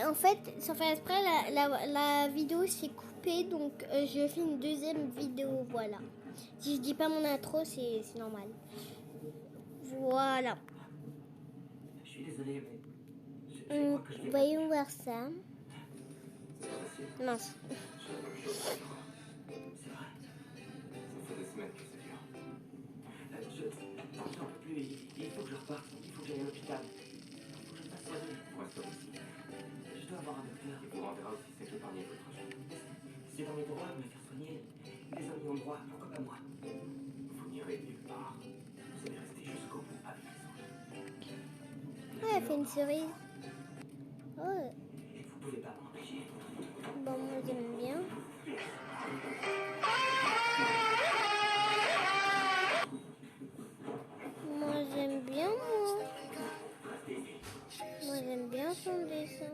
en fait, sans faire exprès, la vidéo s'est coupée, donc je fais une deuxième vidéo, voilà. Si je dis pas mon intro, c'est normal. Voilà. Je suis désolé, mais je crois que je vais... Voyons voir ça. Mince. C'est vrai. Ça fait des semaines que c'est dur. J'en peux plus. Il faut que je reparte. Il faut que j'aille à l'hôpital. Il faut que je me fasse soigner. Reste ici. Je dois avoir un docteur. Il vous rendra aussi c'est épargner votre argent. C'est dans mes droits de me faire soigner. Les amis ont droit. Pourquoi pas moi? Vous n'irez nulle part. Vous allez rester jusqu'au bout avec les autres. Ouais, elle fait une cerise. Oh. Et vous pouvez pas m'empêcher. Bon, moi j'aime bien. Moi j'aime bien, moi. Moi j'aime bien son dessin.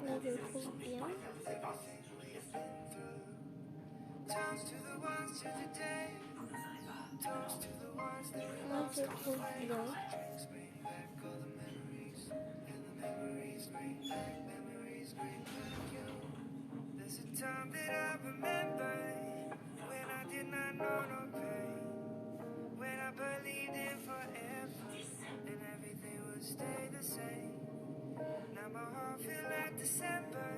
Moi je le trouve bien. Moi je le trouve bien. Time that I remember when I did not know no pain, when I believed in forever and everything would stay the same. Now my heart feel like December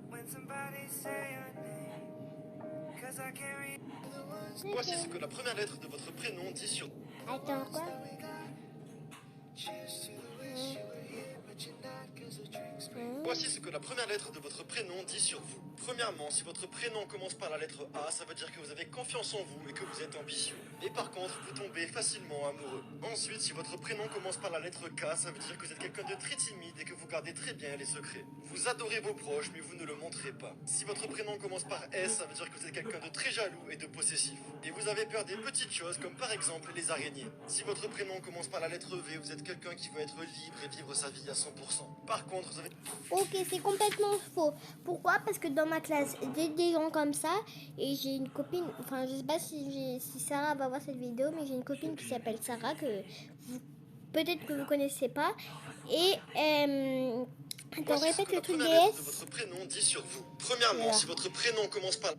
when somebody say your name, 'cause I can't read the words. Voici ce que la première lettre de votre prénom dit sur... Attends, quoi? Voici ce que la première lettre de votre prénom dit sur vous. Premièrement, si votre prénom commence par la lettre A, ça veut dire que vous avez confiance en vous et que vous êtes ambitieux. Mais par contre, vous tombez facilement amoureux. Ensuite, si votre prénom commence par la lettre K, ça veut dire que vous êtes quelqu'un de très timide et que vous gardez très bien les secrets. Vous adorez vos proches, mais vous ne le montrez pas. Si votre prénom commence par S, ça veut dire que vous êtes quelqu'un de très jaloux et de possessif. Et vous avez peur des petites choses, comme par exemple les araignées. Si votre prénom commence par la lettre V, vous êtes quelqu'un qui veut être libre et vivre sa vie à 100%. Par contre, vous avez... Ok, c'est complètement faux. Pourquoi? Parce que dans ma classe, j'ai des gens comme ça et j'ai une copine, enfin je sais pas si Sarah va voir cette vidéo, mais j'ai une copine qui s'appelle Sarah que peut-être que vous connaissez pas. Et attends, répète le truc des lettre de S. votre prénom dit sur vous. Premièrement, Voilà. si votre prénom commence par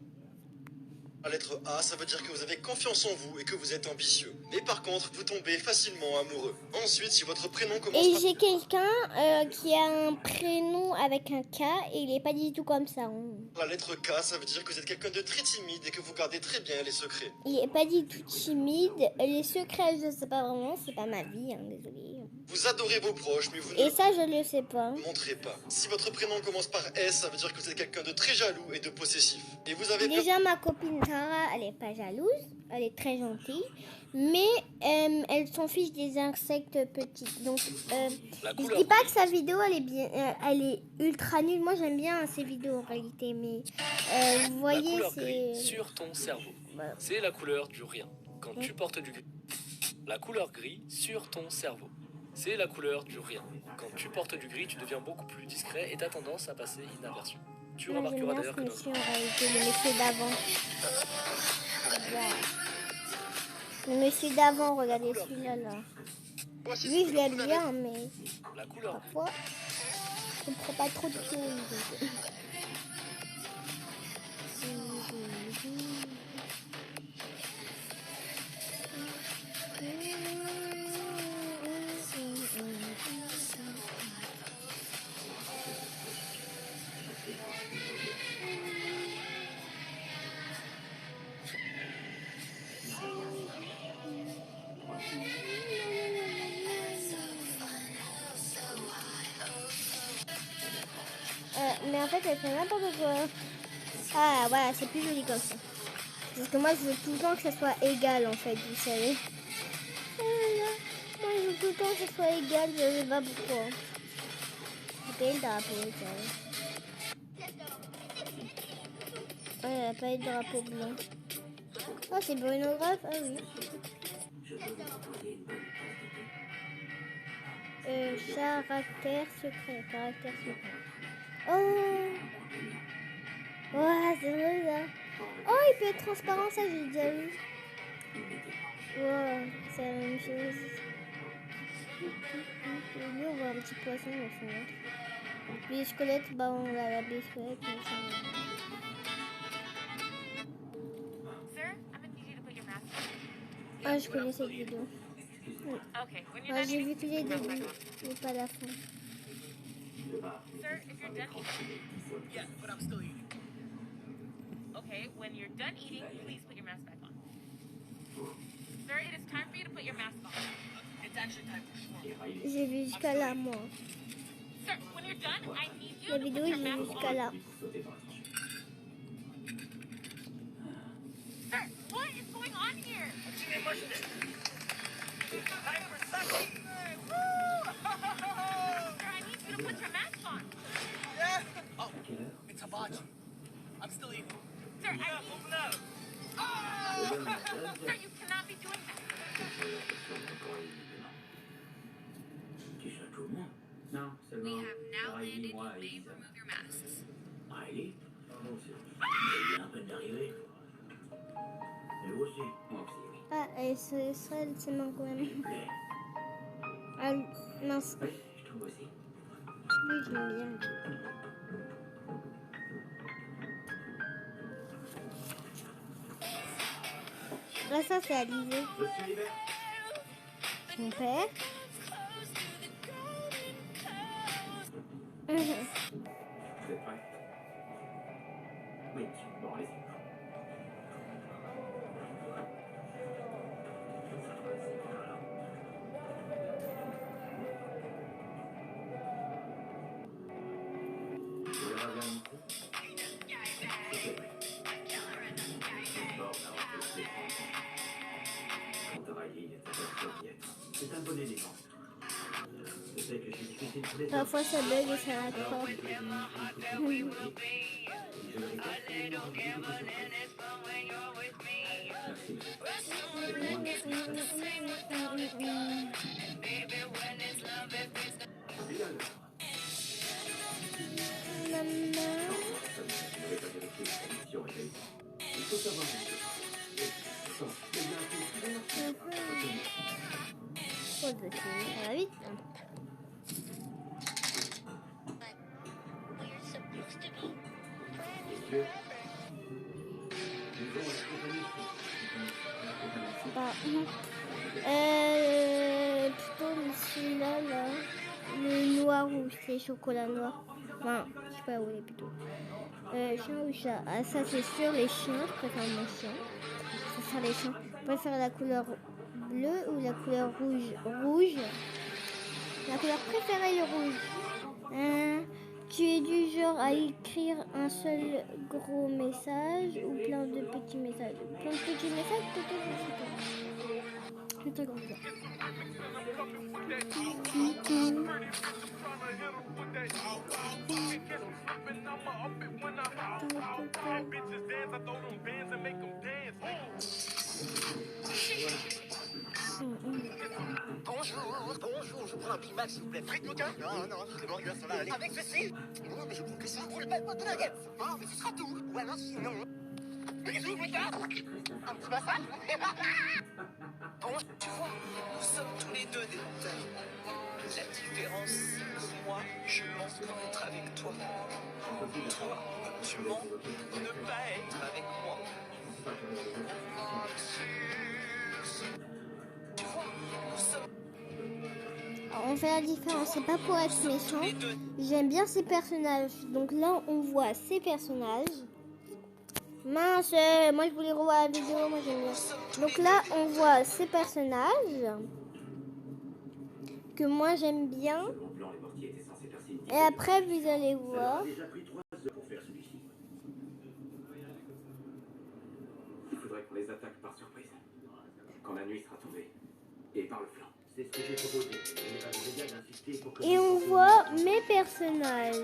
la lettre A, ça veut dire que vous avez confiance en vous et que vous êtes ambitieux. Mais par contre, vous tombez facilement amoureux. Ensuite, si votre prénom commence Et par... j'ai quelqu'un qui a un prénom avec un K et il est pas du tout comme ça. La lettre K, ça veut dire que vous êtes quelqu'un de très timide et que vous gardez très bien les secrets. Il est pas du tout timide. Les secrets, je sais pas vraiment, c'est pas ma vie, hein, désolée. Vous adorez vos proches, mais vous ne Et ça, je le sais pas. le montrez pas. Si votre prénom commence par S, ça veut dire que vous êtes quelqu'un de très jaloux et de possessif. Et vous avez peur... Déjà, ma copine Sarah, elle est pas jalouse, elle est très gentille, mais elle s'en fiche des insectes petits. Donc, je dis pas que sa vidéo, elle est bien, elle est ultra nulle. Moi, j'aime bien ces vidéos en réalité, mais vous La voyez, couleur c'est... gris sur ton cerveau. Voilà. C'est la couleur du rien. Quand Ouais. tu portes du gris. La couleur gris sur ton cerveau. C'est la couleur du rien. Quand tu portes du gris, tu deviens beaucoup plus discret et t'as tendance à passer inaperçu. Tu Moi, j'aime remarqueras bien d'ailleurs ce que monsieur en réalité, le monsieur d'avant. Voilà. Le monsieur d'avant, regardez celui-là, là. Voici Lui, ce je que la l'aime première bien, mais la couleur gris. parfois, je ne prends pas trop de choses. Mais en fait, elle fait n'importe quoi. Ah, voilà, c'est plus joli comme ça. Parce que moi, je veux tout le temps que ça soit égal, en fait, vous savez. Voilà. Moi, je veux tout le temps que ça soit égal, je sais pas pourquoi. C'est le drapeau, ça. Ouais, il n'y a pas eu de drapeau blanc. Oh, c'est Bruno Graff, ah oui. Caractère secret, caractère secret. Oh! Ouais, c'est vrai ça. Oh, il peut être transparent, ça j'ai déjà vu. Ouais, c'est la même chose. Et lui, on voit un petit poisson dans son ventre. Les squelettes, bah on a la des squelettes. Mais ça... Sir, I'm gonna need you to put your mask on. Ah, je connais cette vidéo. Okay, when you're Ah, done j'ai vu eating, que les put your débuts, mask back mais pas la fin. on. Sir, if you're done eating. Yeah, but I'm still eating. Okay, when you're done eating, please put your mask back on. Sir, it is time for you to put your mask on. It's actually time for shawarma. J'ai vu jusqu'à là, moi. Sir, when you're done, I need you La to vidéo, put your j'ai vu mask jusqu'à on. là. Sir, what is going on here? Sir, I need you to put your mask on. Yeah. Oh, it's hibachi. I'm still eating. Sir, I need... Sir, you cannot be doing that. Non, c'est We bon. have now landed. You may Riley, remove your masks. Riley? Il vient à peine d'arriver. Et vous aussi? Moi aussi, oui. Ah, et ce serait c'est marrant quand même. Il me plaît. Ah, mince. Oui, je trouve aussi. Oui, je l'aime bien. Là, ça, c'est Alizé. Je suis libéré. Mon père. Vous êtes prêts? Oui, monsieur. Bon, allez-y. Vous voulez revenir ici? C'est vrai. Bon, là, on peut se défendre. Quant à Riley, il est à la c'est un bon élément. Je sais que c'est difficile pour les autres. Parfois, ça bug et ça raccroche. Je le Il faut savoir une chose. Attends, c'est bien fait. Faut le faire, ça va vite. We're supposed to be. Messieurs, nous avons la compagnie. Bah, plutôt celui-là, là. Le noir ou c'est chocolat noir. Enfin, je sais pas où il est plutôt. Chien ou chat? Ah, ça c'est sûr, les chiens. Je préfère mon chien. Ce sera les chiens. Je préfère la couleur bleue ou la couleur rouge? Rouge. La couleur préférée, le rouge. Tu es du genre à écrire un seul gros message ou plein de petits messages? Plein de petits messages, peut-être, je sais pas. Un truc comme ça. Bonjour, je prends un Big Mac s'il vous plaît. Frites coquin? Non, les burgers, ça va aller. Avec ceci? Non, mais je prends que ça. Vous le faites pas de nuggets? Ah, mais ce sera tout. Ou alors sinon... Bisous, putain! Un petit massage? Bon, tu vois, nous sommes tous les deux des montagnes. La différence, c'est que moi, je mens pour être avec toi. Toi, tu mens pour ne pas être avec moi. Tu vois, nous sommes Alors, on fait la différence, c'est pas pour être méchant. les deux. J'aime bien ces personnages. Donc là, on voit ces personnages. Mince, moi je voulais revoir la vidéo, moi j'aime bien. Donc là, on voit ces personnages que moi j'aime bien. Selon le plan, les mortiers étaient censés percer une Et après, vous allez Ça leur voir. a déjà pris 3 heures pour faire celui-ci. Il faudrait qu'on les attaque par surprise. Quand la nuit sera tombée. Et par le flanc. C'est ce que j'ai proposé. Il n'est pas illégal d'insister pour que... Et on voit mes personnages. Les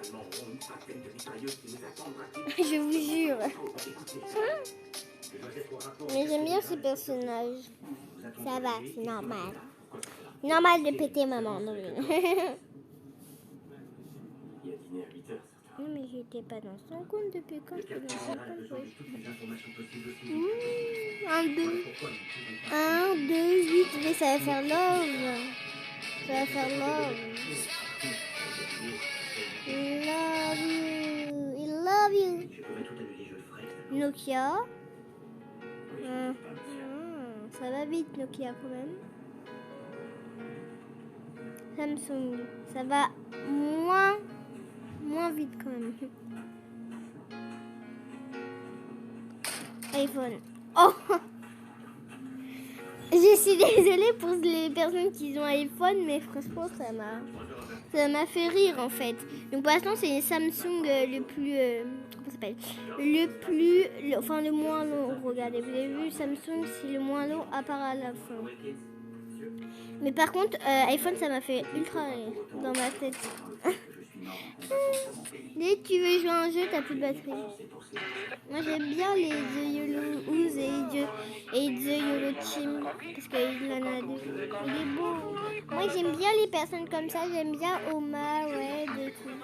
Allemands auront une centaine de mitrailleuses qui nous attendent. Je vous jure. Écoutez, je dois être au rapport. Mais j'aime bien ces personnages. Vous attendez Ça va, la nuit, c'est normal. Quoi que ce soit. Normal de péter maman. Non, Il y a dîner à 8 heures, certains. non mais j'étais pas dans son compte depuis quand Le j'étais dans quartier son général a compte. besoin de Ouais. toutes les informations possibles aussi. 1, 2, Pourquoi nous ne pouvons pas... 1, 2, 8. Mais ça va faire love. Ça va faire love. Love you. I love you. Je pourrais tout annuler, je le ferai. Nokia. Ça va vite Nokia quand même. Samsung. Ça va moins vite quand même. iPhone. Oh! Je suis désolée pour les personnes qui ont iPhone, mais franchement, ça m'a fait rire en fait. Donc pour l'instant, c'est Samsung le plus. Comment ça s'appelle? Enfin, le moins long. Regardez, vous avez vu, Samsung, c'est le moins long à part à la fin. Mais par contre, iPhone, ça m'a fait ultra rire dans ma tête. Dès que tu veux jouer à un jeu, t'as plus de batterie. Moi j'aime bien les The YOLO Ouz et The YOLO Team parce qu'il en a deux. Il est beau. Moi j'aime bien les personnes comme ça, j'aime bien Oma, ouais, de tout.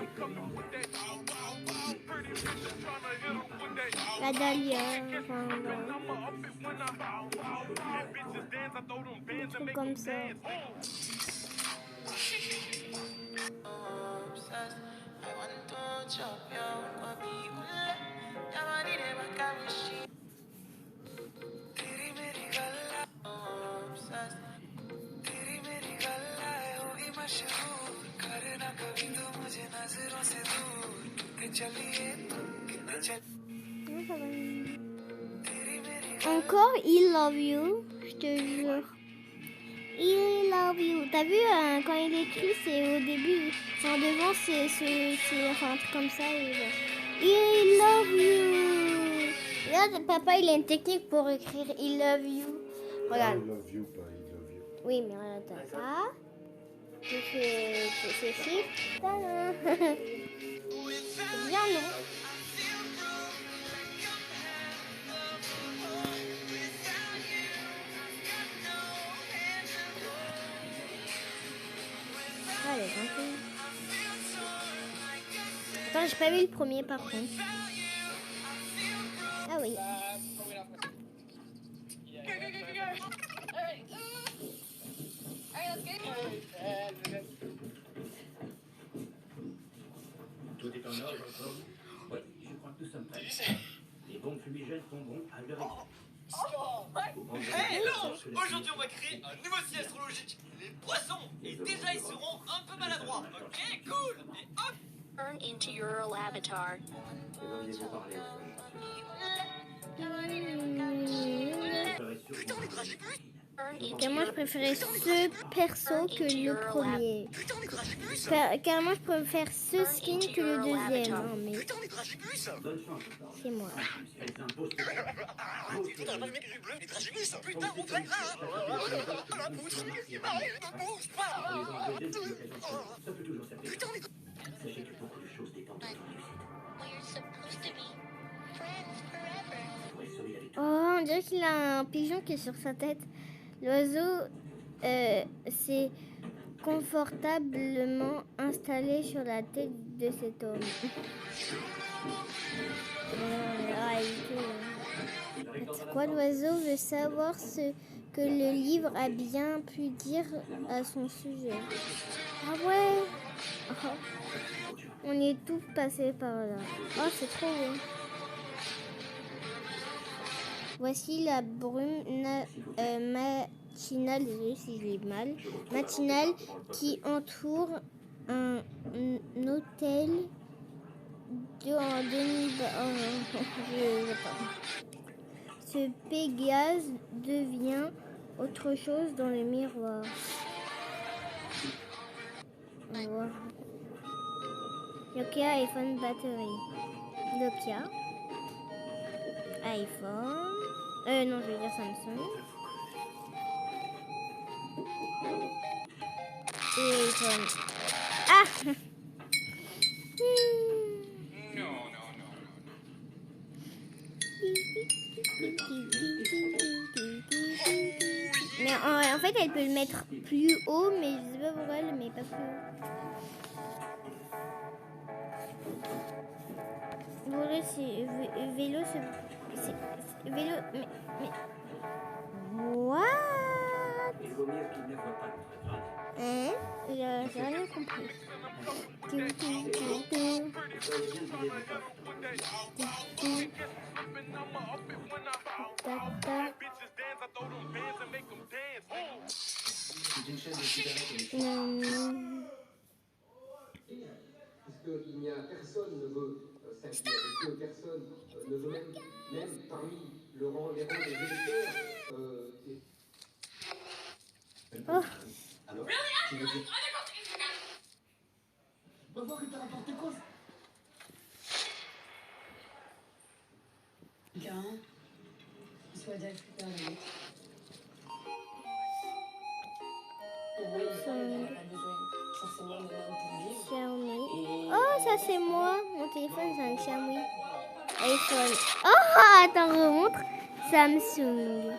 La Dahlia, enfin des trucs comme ça. Encore I love you, je te jure. I love you. T'as vu quand il écrit, c'est au début, c'est en devant, c'est enfin un truc comme ça. I love you. Regarde, papa, il a une technique pour écrire I love you. Regarde. I love you, pas I love you. Oui, mais regarde t'as ça. Tu fais ceci. C'est bien long. Allez, attends, j'ai pas vu le premier par contre. Ah oui. Tout est en ordre, Tom? Oui, je crois que nous sommes prêts. Les bombes fumigènes tomberont à l'heure exacte. Hey, non! Aujourd'hui, on va créer un nouveau signe astrologique. Les poissons. Et déjà, ils seront un peu maladroits. Ok, cool. Et hop! Turn into your avatar. Devriez-vous parler Putain, les dragibus! Carrément, je préférais ce perso que le premier. Carrément, je préfère ce skin que le deuxième. Non, mais Putain, les dragibus! c'est moi. Putain, la vache, mec, bleu, les dragibus! Putain, on traîne là! La poutre! Marie, ne bouge pas! Putain, les Sachez que beaucoup de choses dépendent de ton réussite. We're supposed to be friends forever. Pour être solide avec toi. Oh, on dirait qu'il a un pigeon qui est sur sa tête. L'oiseau s'est confortablement installé sur la tête de cet homme. C'est quoi, l'oiseau veut savoir ce que le livre a bien pu dire à son sujet. Ah ouais. Oh. On est tous passés par là. Oh, c'est trop beau. Voici la brume matinale, désolé si je l'ai mal, matinale qui entoure un hôtel en Ce Pégase devient autre chose dans le miroir. On va voir. Nokia iPhone batterie. Nokia. iPhone. Non, je veux dire Samsung. Et iPhone. Ah! Mais en fait, elle peut le mettre plus haut, mais je sais pas pourquoi elle le met pas plus haut. Voilà, c'est vélo, c'est vélo, mais what? Il vaut mieux qu'il ne voit pas notre grade. Hein? J'ai rien compris. C'est une chaîne de cigarettes. Parce qu'il n'y a personne ne veut s'allier avec eux, personne ne veut même parmi les rangs des électeurs. Oh. Alors, tu veux dire... Va voir, il t'a rapporté quoi? Garin, soit directeur de l'autre. Oui, il n'a pas besoin forcément de l'homme pour vivre. Xiaomi. Oh, ça c'est moi. Mon téléphone, c'est un Xiaomi. iPhone. Oh, attends, remontre. Samsung.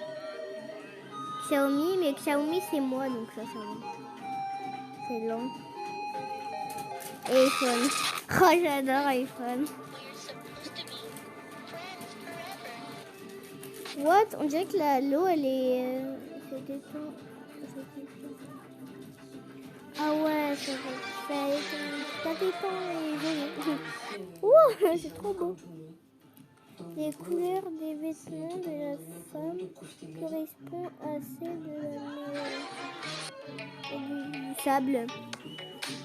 Xiaomi, mais Xiaomi c'est moi, donc ça va. C'est long. iPhone. Oh, j'adore iPhone. What? On dirait que l'eau, elle est... se détend. Ah ouais, ça dépend les Ouh, c'est trop beau. Les couleurs des vêtements de la femme correspondent à celles de la mer. Et du sable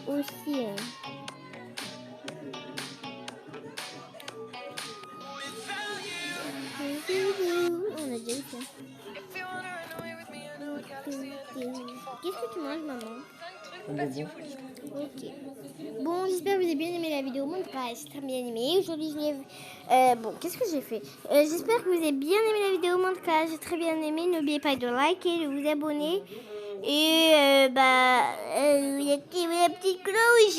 aussi. On a déjà eu ça. Qu'est-ce que tu manges, maman? Ok. Bon, j'espère que vous avez bien aimé la vidéo. Moi, j'ai très bien aimé. Aujourd'hui, bon, qu'est-ce que j'ai fait? J'espère que vous avez bien aimé la vidéo. Moi, en tout cas, j'ai très bien aimé. N'oubliez pas de liker, de vous abonner. Et, d'activer la petite cloche.